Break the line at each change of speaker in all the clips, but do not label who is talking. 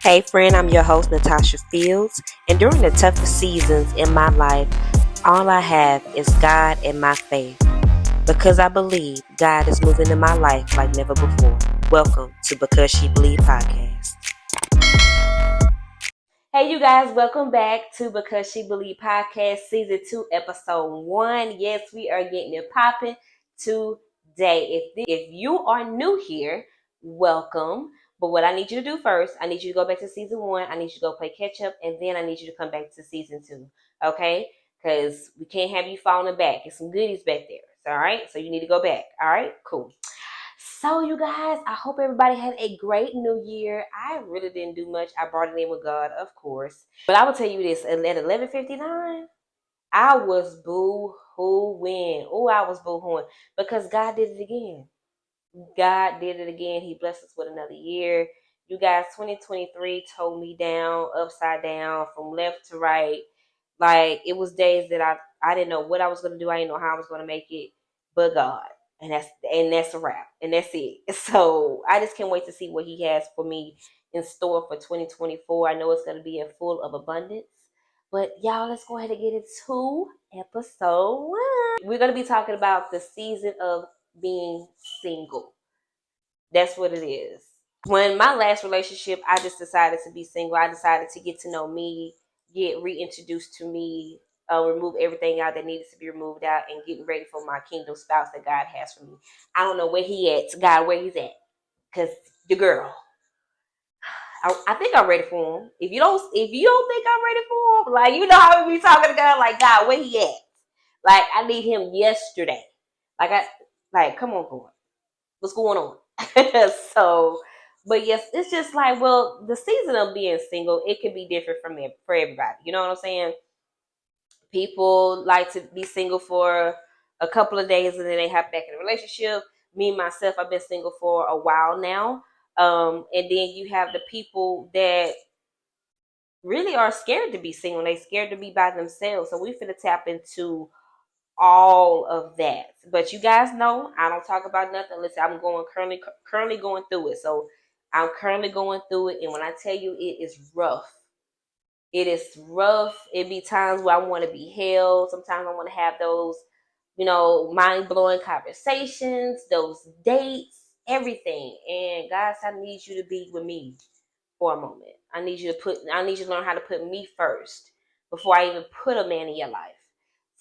Hey friend, I'm your host Natasha Fields, and during the toughest seasons in my life, all I have is God and my faith. Because I believe God is moving in my life like never before. Welcome to Because She Believed podcast. Hey you guys, welcome back to Because She Believed podcast season 2 episode 1. Yes, we are getting it popping today. If you are new here, welcome. But what I need you to do first, I need you to go back to season 1. I need you to go play catch up, and then I need you to come back to season 2. Okay? Because we can't have you falling back. There's some goodies back there. All right? So you need to go back. All right? Cool. So you guys, I hope everybody had a great new year. I really didn't do much. I brought it in with God, of course. But I will tell you this, at 11:59, I was boo-hooing. Oh, I was boo-hooing because God did it again. God did it again. He blessed us with another year. You guys, 2023 tore me down, upside down, from left to right. Like, it was days that I didn't know what I was going to do. I didn't know how I was going to make it, but God. And that's a wrap. And that's it. So I just can't wait to see what he has for me in store for 2024. I know it's going to be full of abundance. But y'all, let's go ahead and get into episode 1. We're going to be talking about the season of being single. That's what it is. When my last relationship, I just decided to be single. I decided to get to know me, get reintroduced to me, remove everything out that needed to be removed out, and getting ready for my kingdom spouse that God has for me. I don't know where he at, God, where he's at, because the girl. I think I'm ready for him. If you don't think I'm ready for him, like, you know how we be talking to God, like, God, where he at? Like, I need him yesterday. Come on, God, what's going on? So, but yes, it's just like, well, the season of being single, it can be different for everybody. You know what I'm saying? People like to be single for a couple of days and then they hop back in a relationship. Me myself, I've been single for a while now. And then you have the people that really are scared to be single. They scared to be by themselves. So we finna tap into all of that. But you guys know I don't talk about nothing unless I'm currently going through it. So I'm currently going through it, and when I tell you it is rough, it is rough. It be times where I want to be held. Sometimes I want to have those, mind-blowing conversations, those dates, everything. And guys, I need you to be with me for a moment. I need you to learn how to put me first before I even put a man in your life.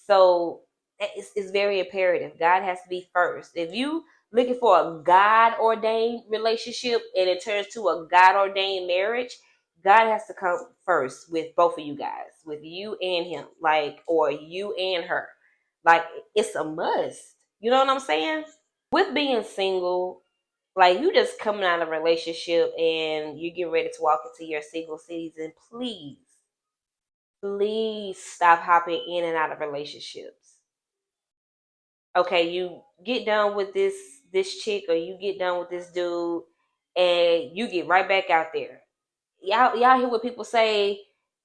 So it's very imperative. God has to be first. If you looking for a God-ordained relationship and it turns to a God-ordained marriage, God has to come first with both of you guys, with you and him, or you and her. Like, it's a must. You know what I'm saying? With being single, like, you just coming out of a relationship and you get ready to walk into your single season, please stop hopping in and out of relationships. Okay, you get done with this chick, or you get done with this dude, and you get right back out there. Y'all hear what people say?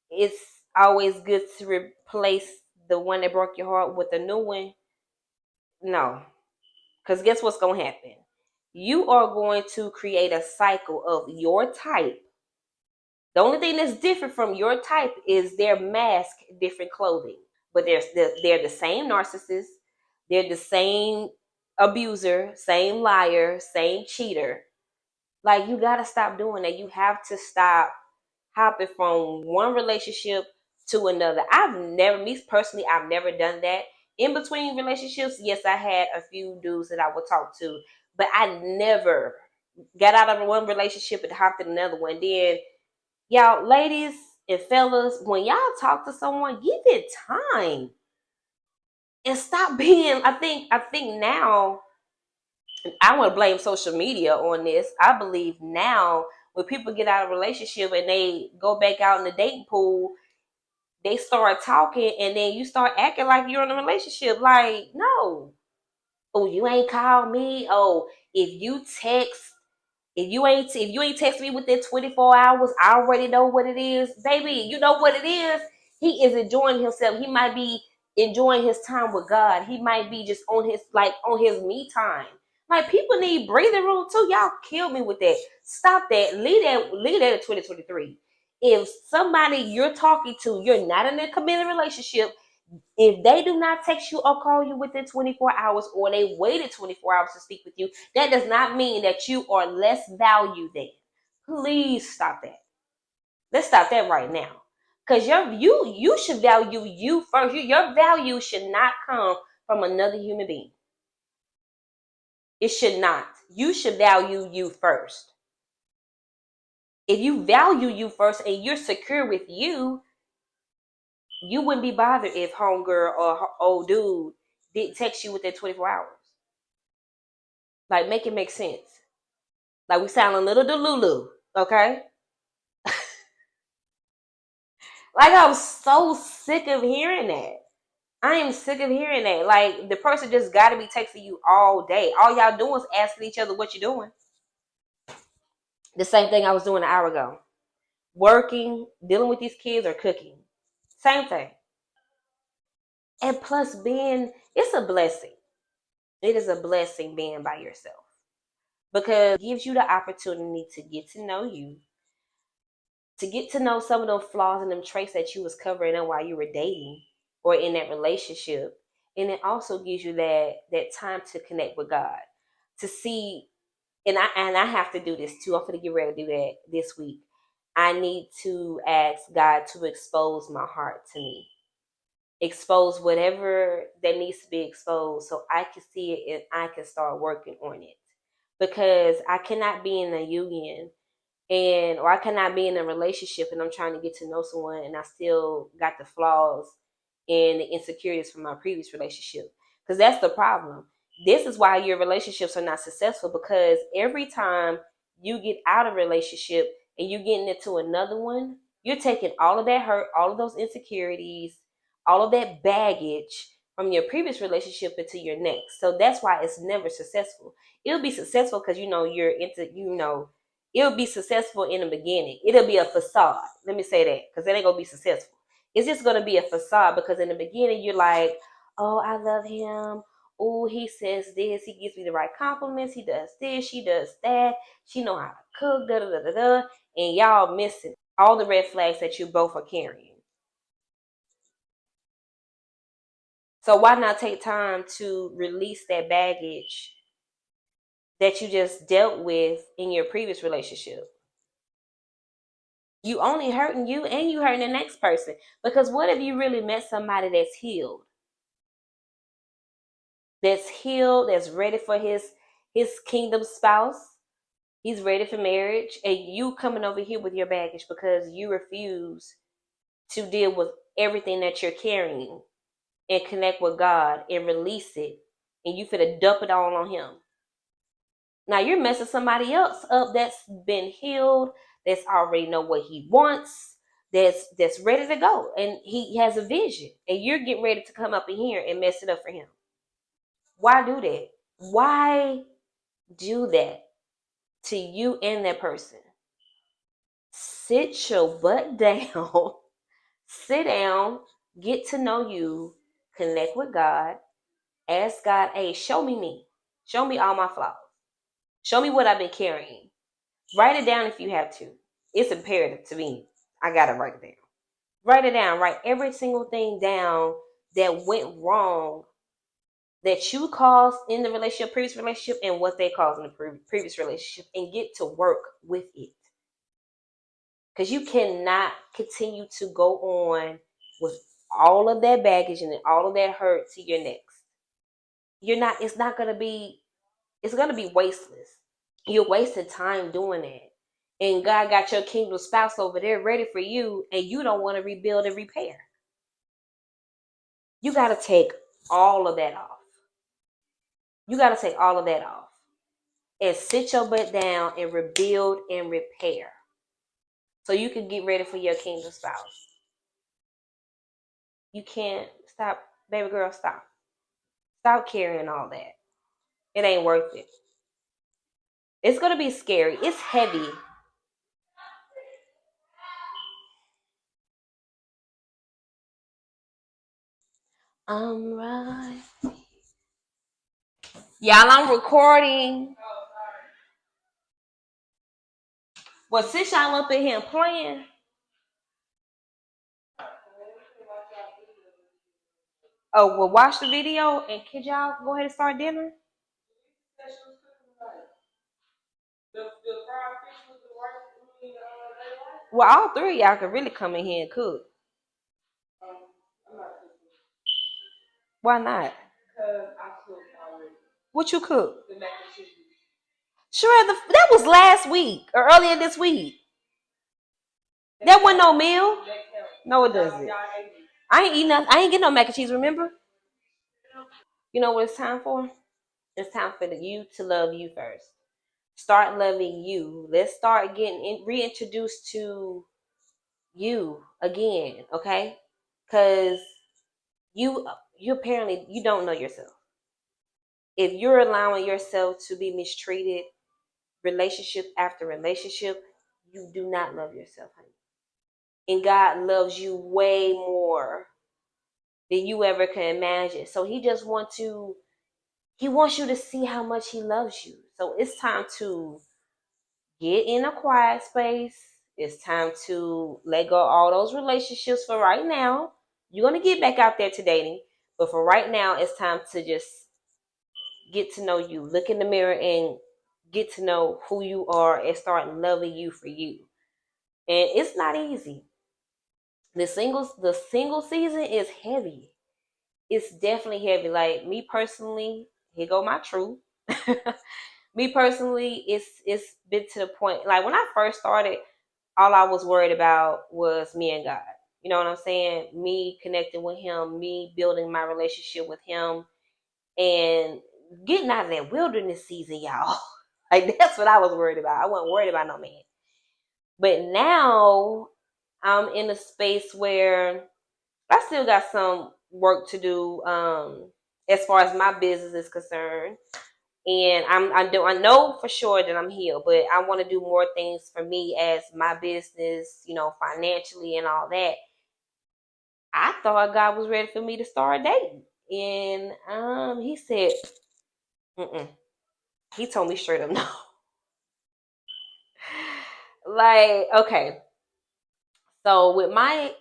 It's always good to replace the one that broke your heart with a new one. No, because guess what's gonna happen? You are going to create a cycle of your type. The only thing that's different from your type is their mask different clothing. But they're the same narcissist. They're the same abuser, same liar, same cheater. Like, you got to stop doing that. You have to stop hopping from one relationship to another. Me personally, I've never done that. In between relationships, yes, I had a few dudes that I would talk to, but I never got out of one relationship and hopped in another one. Then, y'all, ladies and fellas, when y'all talk to someone, give it time and stop being. I think now, I want to blame social media on this. I believe now, when people get out of a relationship and they go back out in the dating pool, they start talking and then you start acting like you're in a relationship. Like, no. Oh, you ain't called me. Oh, if you ain't text me within 24 hours, I already know what it is. Baby, you know what it is? He is enjoying himself. He might be enjoying his time with God. He might be just on his me time. Like, people need breathing room too. Y'all kill me with that. Stop that. Leave that in 2023. If somebody you're talking to, you're not in a committed relationship, if they do not text you or call you within 24 hours, or they waited 24 hours to speak with you, that does not mean that you are less valued than. Please stop that. Let's stop that right now. Because you should value you first. Your value should not come from another human being. It should not. You should value you first. If you value you first and you're secure with you, you wouldn't be bothered if homegirl or old dude didn't text you within 24 hours. Like, make it make sense. Like, we sound a little delulu, okay? Like, I'm so sick of hearing that. I am sick of hearing that. Like, the person just got to be texting you all day. All y'all doing is asking each other what you doing. The same thing I was doing an hour ago. Working, dealing with these kids, or cooking. Same thing. And plus, it's a blessing. It is a blessing being by yourself, because it gives you the opportunity to get to know you, to get to know some of those flaws and them traits that you was covering up while you were dating or in that relationship. And it also gives you that time to connect with God, to see. And I have to do this too. I'm gonna get ready to do that this week. I need to ask God to expose my heart to me, expose whatever that needs to be exposed, so I can see it and I can start working on it. Because I cannot be in a union, or I cannot be in a relationship and I'm trying to get to know someone and I still got the flaws and the insecurities from my previous relationship. Because that's the problem. This is why your relationships are not successful, because every time you get out of a relationship and you're getting into another one, you're taking all of that hurt, all of those insecurities, all of that baggage from your previous relationship into your next. So that's why it's never successful. It'll be successful because you're into, it'll be successful in the beginning. It'll be a facade. Let me say that, because it ain't gonna be successful. It's just gonna be a facade, because in the beginning you're like, oh, I love him. Oh, he says this. He gives me the right compliments. He does this. She does that. She know how to cook. Da da da da da. And y'all missing all the red flags that you both are carrying. So why not take time to release that baggage that you just dealt with in your previous relationship? You only hurting you, and you hurting the next person. Because what if you really met somebody that's healed? That's healed, that's ready for his kingdom spouse. He's ready for marriage, and you coming over here with your baggage because you refuse to deal with everything that you're carrying and connect with God and release it, and you finna dump it all on him. Now you're messing somebody else up that's been healed, that's already know what he wants, that's ready to go, and he has a vision, and you're getting ready to come up in here and mess it up for him. Why do that? Why do that to you and that person? Sit your butt down. Sit down, get to know you, connect with God, ask God, hey, show me. Show me all my flaws. Show me what I've been carrying. Write it down if you have to. It's imperative to me. I gotta write it down. Write it down. Write every single thing down that went wrong, that you caused in the relationship, previous relationship, and what they caused in the previous relationship, and get to work with it. Because you cannot continue to go on with all of that baggage and all of that hurt to your next. It's not gonna be, it's gonna be wasteless. You're wasting time doing that. And God got your kingdom spouse over there ready for you, and you don't want to rebuild and repair. You got to take all of that off. You got to take all of that off and sit your butt down and rebuild and repair, so you can get ready for your kingdom spouse. You can't stop, baby girl, stop. Stop carrying all that. It ain't worth it. It's going to be scary. It's heavy. I'm right. Y'all, I'm recording. Well, since y'all up in here playing, oh, well, watch the video and could y'all go ahead and start dinner? Well, all three of y'all could really come in here and cook. Why not? What you cook? Sure, that was last week or earlier this week. That wasn't no meal. No, it doesn't. I ain't eat nothing. I ain't get no mac and cheese. Remember? You know what it's time for? It's time for you to love you first. Start loving you. Let's start getting reintroduced to you again, okay? Because you apparently you don't know yourself. If you're allowing yourself to be mistreated, relationship after relationship, you do not love yourself, honey. And God loves you way more than you ever can imagine. So he wants you to see how much he loves you. So it's time to get in a quiet space. It's time to let go of all those relationships for right now. You're going to get back out there to dating. But for right now, it's time to just get to know you. Look in the mirror and get to know who you are and start loving you for you. And it's not easy. The single season is heavy. It's definitely heavy. Like me personally, here go my truth. Me personally, it's been to the point. Like when I first started, all I was worried about was me and God. You know what I'm saying? Me connecting with him, me building my relationship with him, and getting out of that wilderness season, y'all. Like that's what I was worried about. I wasn't worried about no man. But now I'm in a space where I still got some work to do as far as my business is concerned. And I know for sure that I'm healed, but I want to do more things for me as my business, financially and all that. I thought God was ready for me to start dating, and he said, mm-mm. He told me straight up no. Like, okay, so with my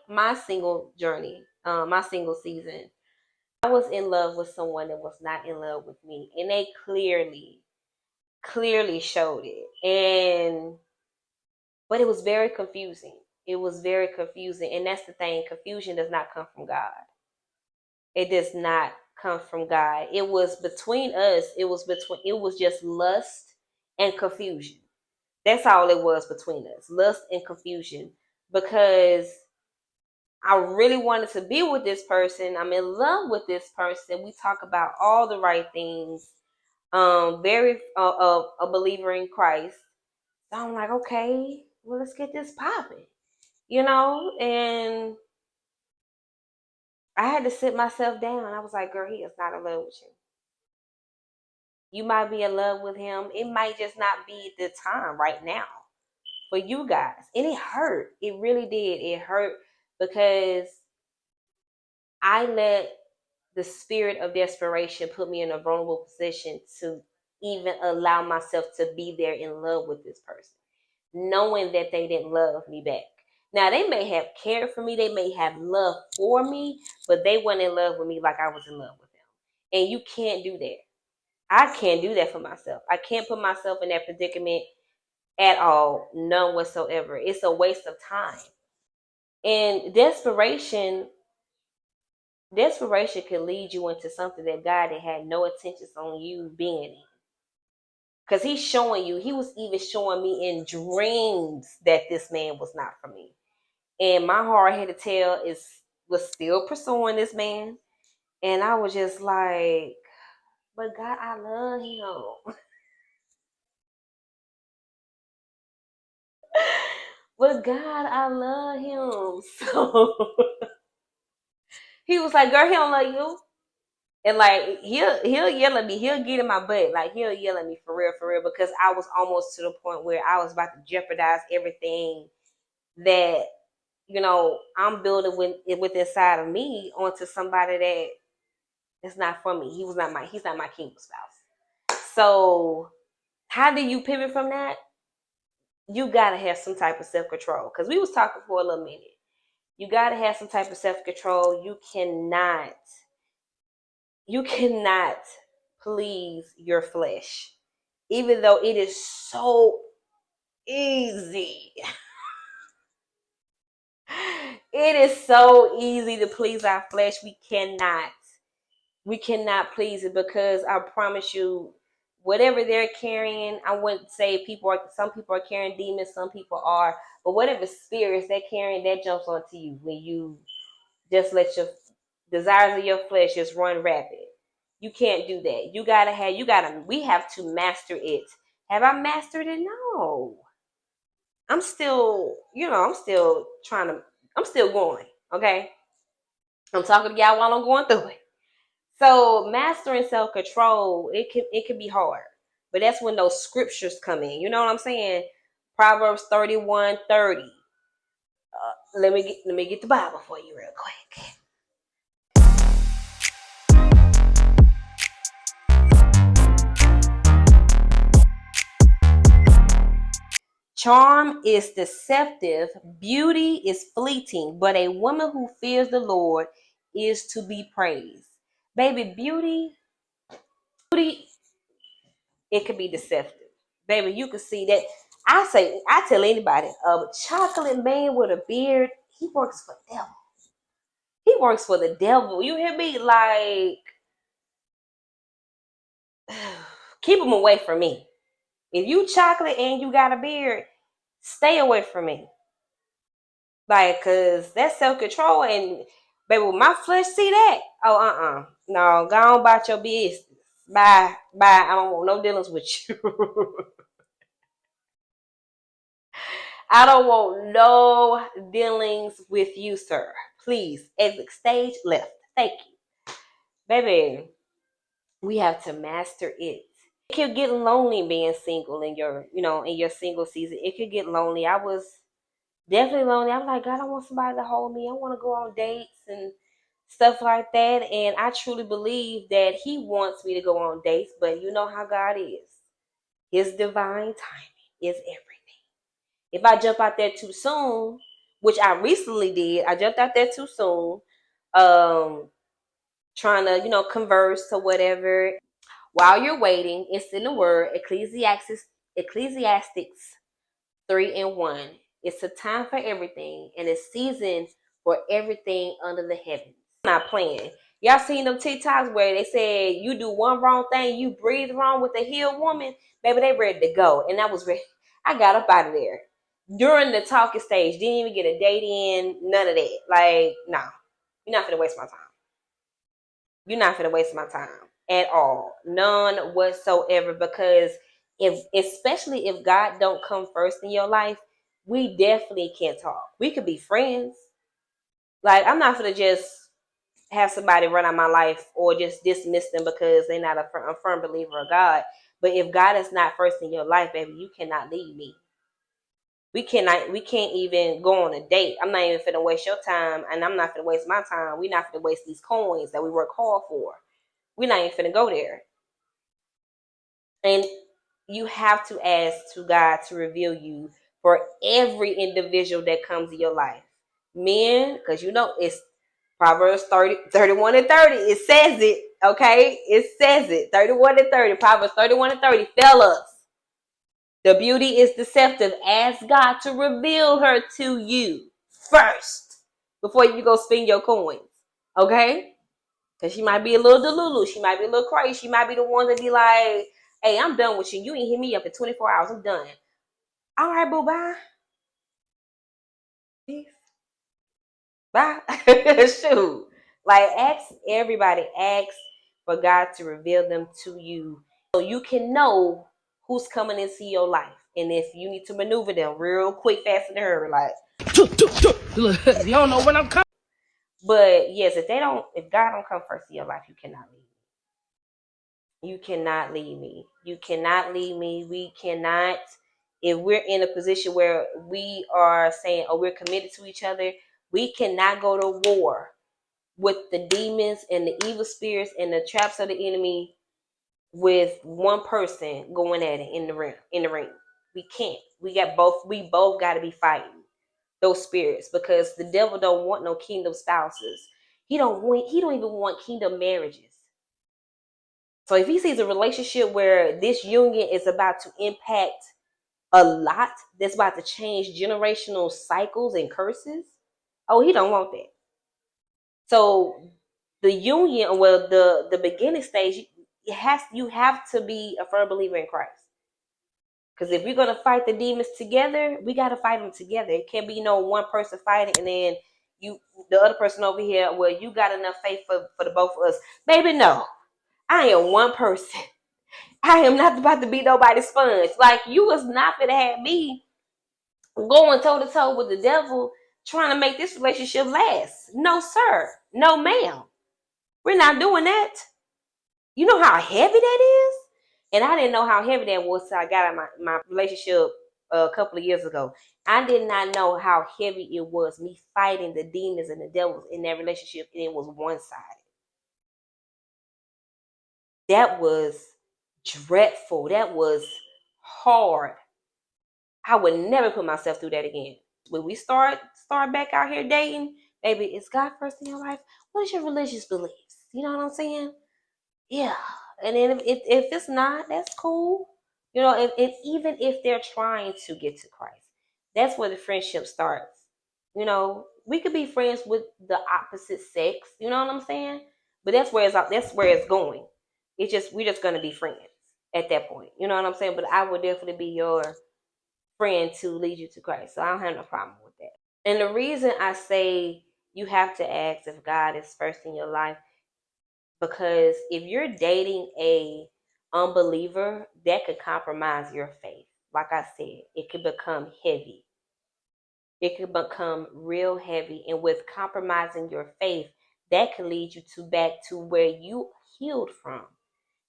single journey, my single season, I was in love with someone that was not in love with me, and they clearly showed it. But it was very confusing. It was very confusing. And that's the thing. Confusion does not come from God. It does not come from God. It was between us. It was just lust and confusion. That's all it was between us. Lust and confusion. Because I really wanted to be with this person. I'm in love with this person. We talk about all the right things. Very a believer in Christ. So I'm like, okay, well, let's get this popping. And I had to sit myself down. I was like, girl, he is not in love with you. You might be in love with him. It might just not be the time right now for you guys. And it hurt. It really did. It hurt because I let the spirit of desperation put me in a vulnerable position to even allow myself to be there in love with this person, knowing that they didn't love me back. Now, they may have cared for me, they may have love for me, but they weren't in love with me like I was in love with them. And you can't do that. I can't do that for myself. I can't put myself in that predicament at all, none whatsoever. It's a waste of time. And desperation can lead you into something that God had no intentions on you being in. Because he was even showing me in dreams that this man was not for me. And my hard-headed tail was still pursuing this man. And I was just like, but God, I love him. But God, I love him. So he was like, girl, he don't love you. And like he'll yell at me, he'll get in my butt, like he'll yell at me for real, because I was almost to the point where I was about to jeopardize everything that I'm building with inside of me onto somebody that is not for me. He's not my kingdom spouse. So how do you pivot from that? You gotta have some type of self-control. Because we was talking for a little minute. You gotta have some type of self-control. You cannot please your flesh. Even though it is so easy. It is so easy to please our flesh. We cannot. We cannot please it, because I promise you, whatever they're carrying, I wouldn't say some people are carrying demons, some people are, but whatever spirits they're carrying, that jumps onto you when you just let your desires of your flesh just run rapid. You can't do that. We have to master it. Have I mastered it? No. I'm still going. Okay. I'm talking to y'all while I'm going through it. So mastering self-control, it can be hard. But that's when those scriptures come in. You know what I'm saying? Proverbs 31:30. Let me get the Bible for you real quick. Charm is deceptive, beauty is fleeting, but a woman who fears the Lord is to be praised. Baby, beauty, it can be deceptive. Baby, you can see that. I tell anybody, a chocolate man with a beard, he works for the devil. He works for the devil. You hear me? Like, keep him away from me. If you chocolate and you got a beard, stay away from me. Like, cause that's self-control, and baby, when my flesh see that, oh, no, go on about your business. Bye. I don't want no dealings with you. I don't want no dealings with you, sir. Please, exit stage left. Thank you. Baby, we have to master it. It could get lonely being single in your single season. It could get lonely. I was definitely lonely. I'm like, God, I want somebody to hold me. I want to go on dates and stuff like that. And I truly believe that He wants me to go on dates, but you know how God is. His divine timing is everything. If I jump out there too soon, which I recently did, I jumped out there too soon, trying to, converse or whatever. While you're waiting, it's in the word Ecclesiastics 3:1. It's a time for everything and a season for everything under the heavens. I'm not playing. Y'all seen them TikToks where they said you do one wrong thing, you breathe wrong with a healed woman, baby, they ready to go. And I was ready. I got up out of there. During the talking stage, didn't even get a date in, none of that. Like, no, you're not gonna waste my time. You're not gonna waste my time at all. None whatsoever. Because especially if God don't come first in your life, we definitely can't talk. We could be friends. Like, I'm not gonna just have somebody run out my life or just dismiss them because they're not a firm believer of God. But if God is not first in your life, baby, you cannot leave me. We can't even go on a date. I'm not even finna waste your time, and I'm not finna waste my time. We're not finna waste these coins that we work hard for. We're not even finna go there. And you have to ask to God to reveal you for every individual that comes in your life. Men, because it's Proverbs 31:30. It says it, okay? It says it. 31:30. Proverbs 31:30. Fellas, the beauty is deceptive. Ask God to reveal her to you first before you go spend your coins, okay? Because she might be a little delulu. She might be a little crazy. She might be the one that be like, hey, I'm done with you. You ain't hit me up in 24 hours. I'm done. All right, boo, bye. Peace. Bye. Shoot. Like, ask for God to reveal them to you so you can know who's coming into your life. And if you need to maneuver them real quick, fast, and hurry, like, you don't know when I'm coming. But yes, if God don't come first in your life, you cannot leave. You cannot leave me. You cannot leave me. We cannot. If we're in a position where we are saying, oh, we're committed to each other, we cannot go to war with the demons and the evil spirits and the traps of the enemy with one person going at it in the ring. We can't. We both got to be fighting those spirits, because the devil don't want no kingdom spouses. He don't even want kingdom marriages. So if he sees a relationship where this union is about to impact a lot, that's about to change generational cycles and curses, oh, he don't want that. So the union, well, the beginning stage, you have to be a firm believer in Christ. Because if we're gonna fight the demons together, we gotta fight them together. It can't be no one person fighting and then the other person over here. Well, you got enough faith for the both of us, baby. No, I am one person. I am not about to be nobody's sponge. Like, you was not gonna have me going toe to toe with the devil trying to make this relationship last. No, sir. No, ma'am. We're not doing that. You know how heavy that is? And I didn't know how heavy that was until I got out of my relationship a couple of years ago. I did not know how heavy it was, me fighting the demons and the devils in that relationship, and it was one-sided. That was dreadful. That was hard. I would never put myself through that again. When we start back out here dating, baby, is God first in your life? What is your religious beliefs? You know what I'm saying? Yeah. And then if it's not, that's cool. You know, if even if they're trying to get to Christ, that's where the friendship starts. You know, we could be friends with the opposite sex. You know what I'm saying? But that's where it's going. We're just gonna be friends at that point. You know what I'm saying? But I would definitely be your friend to lead you to Christ. So I don't have no problem with that. And the reason I say you have to ask if God is first in your life, because if you're dating a unbeliever, that could compromise your faith. Like I said, it could become heavy. It could become real heavy. And with compromising your faith, that could lead you to back to where you healed from.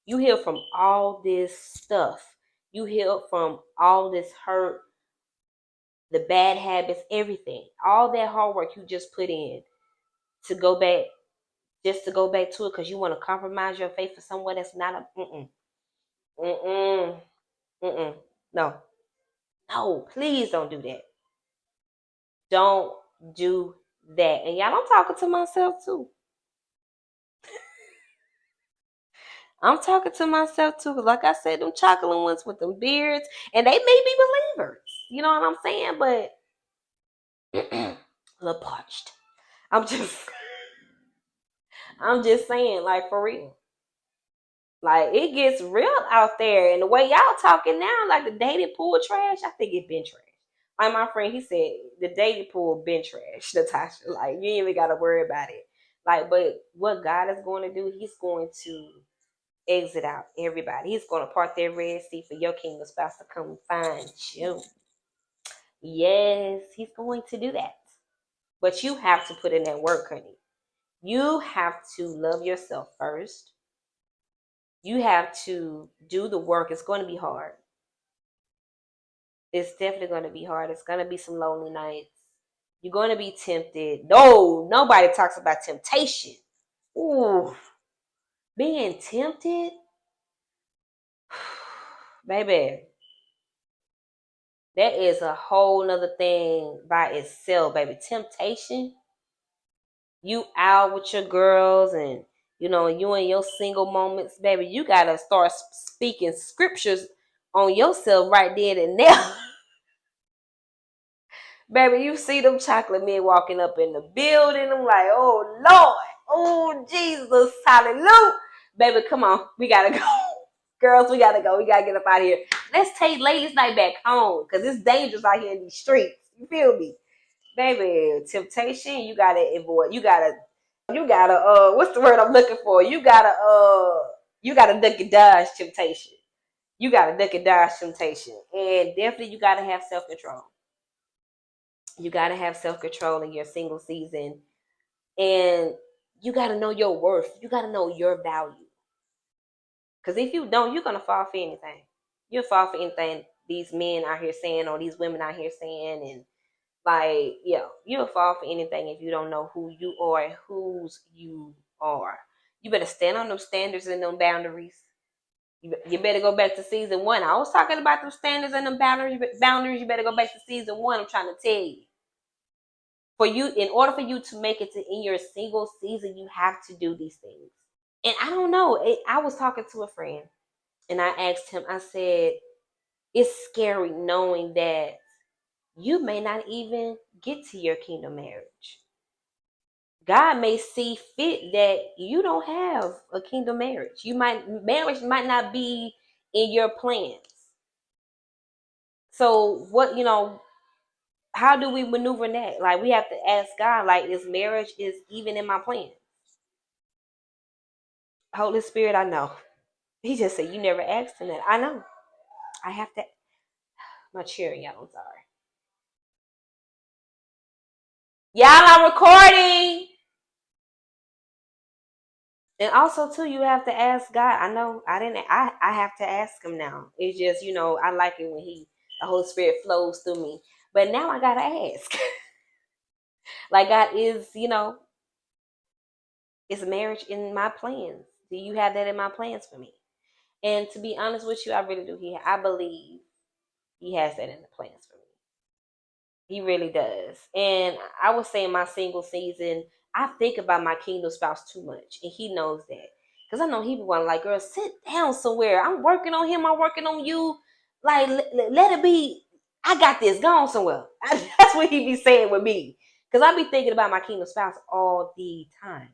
You healed from all this stuff. You healed from all this hurt, the bad habits, everything. All that hard work you just put in to go back, just to go back to it because you want to compromise your faith for someone that's not a mm-mm, mm-mm. No. No, please don't do that. Don't do that. And y'all, I'm talking to myself too. I'm talking to myself too. Like I said, them chocolate ones with them beards, and they may be believers. You know what I'm saying? But a little parched. I'm just I'm just saying, like, for real. Like, it gets real out there. And the way y'all talking now, like the dating pool trash, I think it been trash. Like my friend, he said the dating pool been trash, Natasha. Like, you ain't even gotta worry about it. Like, but what God is going to do, he's going to exit out everybody. He's going to part their Red Sea for your kingdom spouse to come find you. Yes, he's going to do that. But you have to put in that work, honey. You have to love yourself first. You have to do the work. It's going to be hard. It's definitely going to be hard. It's going to be some lonely nights. You're going to be tempted. No, nobody talks about temptation. Ooh, being tempted, baby, that is a whole nother thing by itself, baby. Temptation, you out with your girls and you in your single moments, baby. You gotta start speaking scriptures on yourself right then and there. Baby, you see them chocolate men walking up in the building. I'm like, oh Lord, oh Jesus, hallelujah. Baby, come on, we gotta go. Girls, we gotta go. We gotta get up out of here. Let's take ladies' night back home, because it's dangerous out here in these streets. You feel me? Baby, temptation, you gotta avoid. You gotta what's the word I'm looking for? You gotta duck and dodge temptation. You gotta duck and dodge temptation. And definitely you gotta have self-control. You got to have self-control in your single season, and you got to know your worth. You got to know your value, because if you don't, you're going to fall for anything. You'll fall for anything these men out here saying, or these women out here saying. And like, yeah, you'll fall for anything if you don't know who you are and whose you are. You better stand on those standards and them boundaries. You better go back to season one. I was talking about the standards and the boundaries. You better go back to season one. I'm trying to tell you. For you, in order for you to make it to in your single season, you have to do these things. And I don't know. I was talking to a friend and I asked him, I said, it's scary knowing that you may not even get to your kingdom marriage. God may see fit that you don't have a kingdom marriage. Marriage might not be in your plans. So how do we maneuver that? Like we have to ask God, like, is marriage is even in my plan? Holy Spirit, I know. He just said you never asked him that. I know. I have to my chair, y'all. I'm sorry. Y'all, I'm recording. And also too, you have to ask God. I know I didn't I have to ask him now. It's just, I like it when the Holy Spirit flows through me. But now I gotta ask. Like God is marriage in my plans? Do you have that in my plans for me? And to be honest with you, I really do. I believe he has that in the plans for me. He really does. And I would say in my single season, I think about my kingdom spouse too much. And he knows that. Because I know he be wanting, like, girl, sit down somewhere. I'm working on him. I'm working on you. Like, let it be. I got this. Go on somewhere. That's what he be saying with me. Because I be thinking about my kingdom spouse all the time.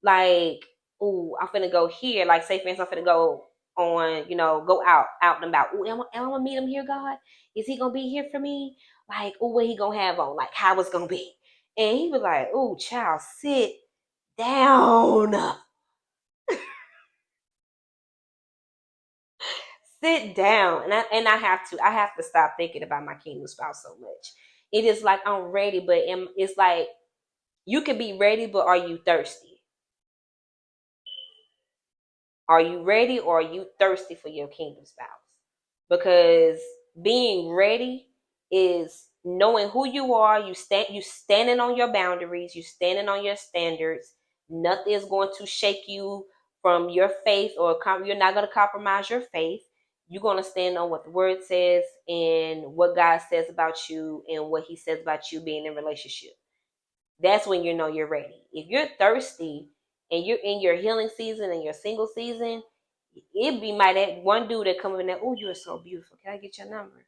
Like, ooh, I'm finna go here. Like, say, for instance, I'm finna go on, go out and about. Ooh, am I gonna meet him here, God? Is he gonna be here for me? Like, ooh, what he gonna have on? Like, how it's gonna be? And he was like, ooh, child, sit down. Sit down. And I have to stop thinking about my kingdom spouse so much. It is like I'm ready, but it's like you could be ready, but are you thirsty? Are you ready or are you thirsty for your kingdom spouse? Because being ready is knowing who you are. You standing on your boundaries. You standing on your standards. Nothing is going to shake you from your faith, or you're not going to compromise your faith. You're going to stand on what the word says and what God says about you and what he says about you being in a relationship. That's when you know you're ready. If you're thirsty and you're in your healing season and your single season, it be that one dude that come in there, oh, you are so beautiful. Can I get your number?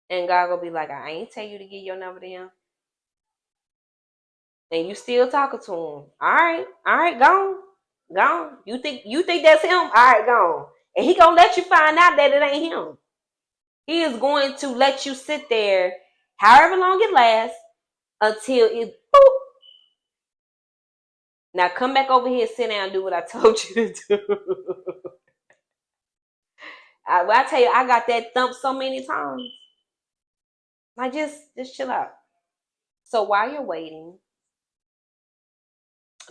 And God will be like, I ain't tell you to get your number to him. And you still talking to him. All right, go on. You think that's him? All right, go on. And he gonna let you find out that it ain't him. He is going to let you sit there however long it lasts until it boop. Now come back over here, sit down, and do what I told you to do. I tell you, I got that thump so many times. Like just chill out. So while you're waiting,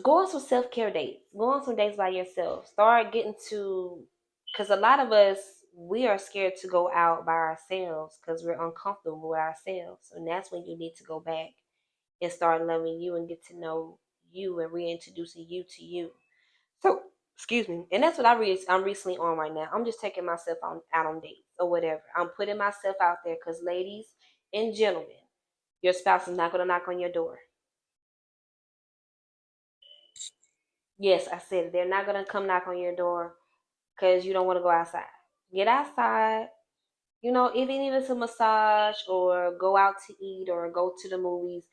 go on some self-care dates. Go on some dates by yourself. Start getting to, because a lot of us, we are scared to go out by ourselves because we're uncomfortable with ourselves. And that's when you need to go back and start loving you and get to know you and reintroducing you to you. So, excuse me. And that's what I'm recently on right now. I'm just taking myself out on dates or whatever. I'm putting myself out there because, ladies and gentlemen, your spouse is not going to knock on your door. Yes, I said they're not going to come knock on your door because you don't want to go outside. Get outside. Even if it's a massage or go out to eat or go to the movies,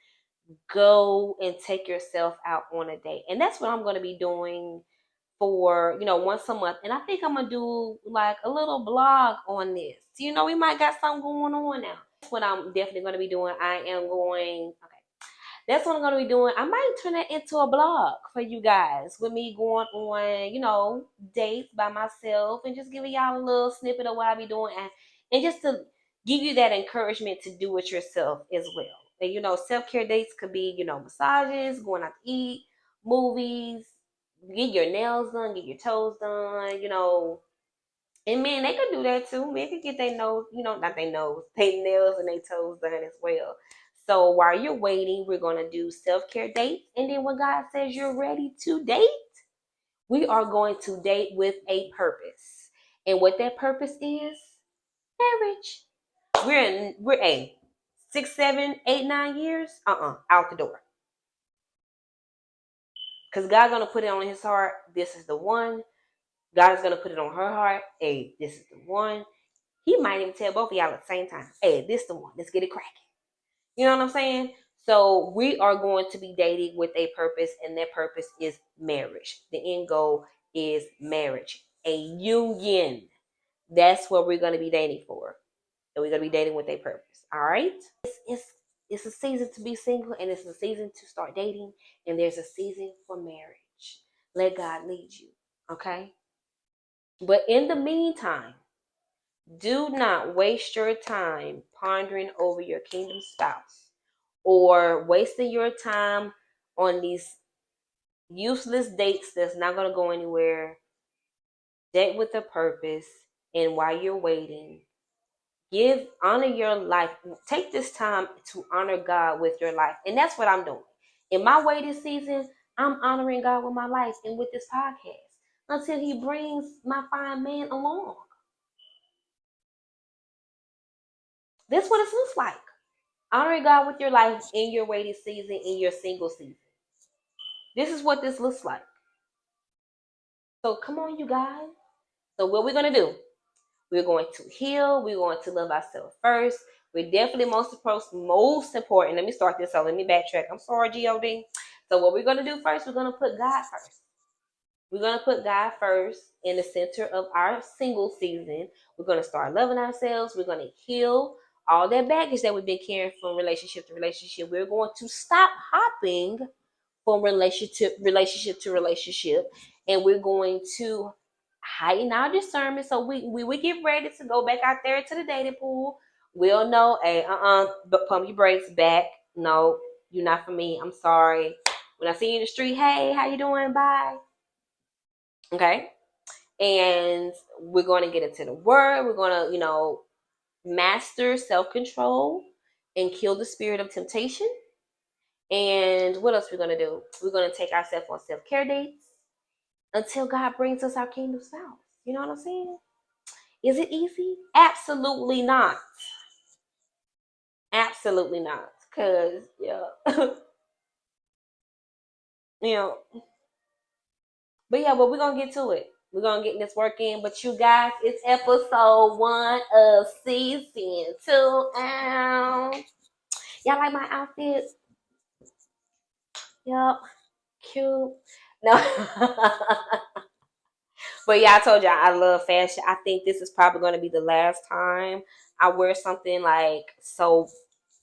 go and take yourself out on a date. And that's what I'm going to be doing for, once a month. And I think I'm going to do like a little blog on this. We might got something going on now. That's what I'm definitely going to be doing. That's what I'm going to be doing. I might turn that into a blog for you guys with me going on, dates by myself and just giving y'all a little snippet of what I be doing and just to give you that encouragement to do it yourself as well. And, self-care dates could be, massages, going out to eat, movies, get your nails done, get your toes done. And men, they could do that too. Men could get their nose, not their nose, their nails and their toes done as well. So while you're waiting, we're going to do self-care dates. And then when God says you're ready to date, We are going to date with a purpose. And what that purpose is, marriage. We're a 6, 7, 8, 9 years. Out the door. Because God's gonna put it on his heart. This is the one. God is gonna put it on her heart. Hey, this is the one. He might even tell both of y'all at the same time. Hey, this the one. Let's get it cracking. You know what I'm saying? So we are going to be dating with a purpose, and that purpose is marriage. The end goal is marriage, a union. That's what we're going to be dating for. And we're going to be dating with a purpose. All right? It's a season to be single, and it's a season to start dating, and there's a season for marriage. Let God lead you. Okay? But in the meantime, do not waste your time pondering over your kingdom spouse or wasting your time on these useless dates that's not going to go anywhere. Date with a purpose, and while you're waiting, honor your life. Take this time to honor God with your life. And that's what I'm doing. In my waiting season, I'm honoring God with my life and with this podcast until he brings my fine man along. This is what it looks like. Honoring God with your life in your waiting season, in your single season. This is what this looks like. So come on, you guys. So what we're going to do, we're going to heal. We're going to love ourselves first. We're definitely most important. Let me start this. So let me backtrack. I'm sorry, G-O-D. So what we're going to do first, we're going to put God first. We're going to put God first in the center of our single season. We're going to start loving ourselves. We're going to heal all that baggage that we've been carrying from relationship to relationship. We're going to stop hopping from relationship to relationship, and we're going to heighten our discernment so we get ready to go back out there to the dating pool. We'll know, hey, but pump your brakes back. No, you're not for me. I'm sorry. When I see you in the street, hey, how you doing? Bye. Okay. And we're going to get into the word. We're going to, master self-control and kill the spirit of temptation. And what else we're going to do? We're going to take ourselves on self-care dates until God brings us our kingdom spouse. You know what I'm saying? Is it easy? Absolutely not. Absolutely not. Because, yeah. But we're going to get to it. We're going to get this work in. But you guys, it's episode 1 of season 2. Y'all like my outfit? Yep. Cute. No. But yeah, I told y'all I love fashion. I think this is probably going to be the last time I wear something like so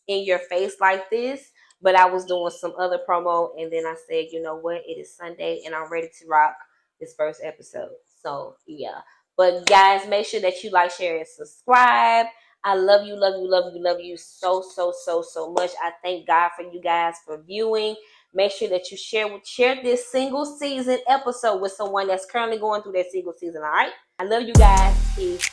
in your face like this. But I was doing some other promo, and then I said, you know what? It is Sunday, and I'm ready to rock this first episode. So yeah. But guys, make sure that you like, share, and subscribe. I love you, love you, love you, love you so, so, so, so much. I thank God for you guys for viewing. Make sure that you share this single season episode with someone that's currently going through that single season, all right? I love you guys. Peace.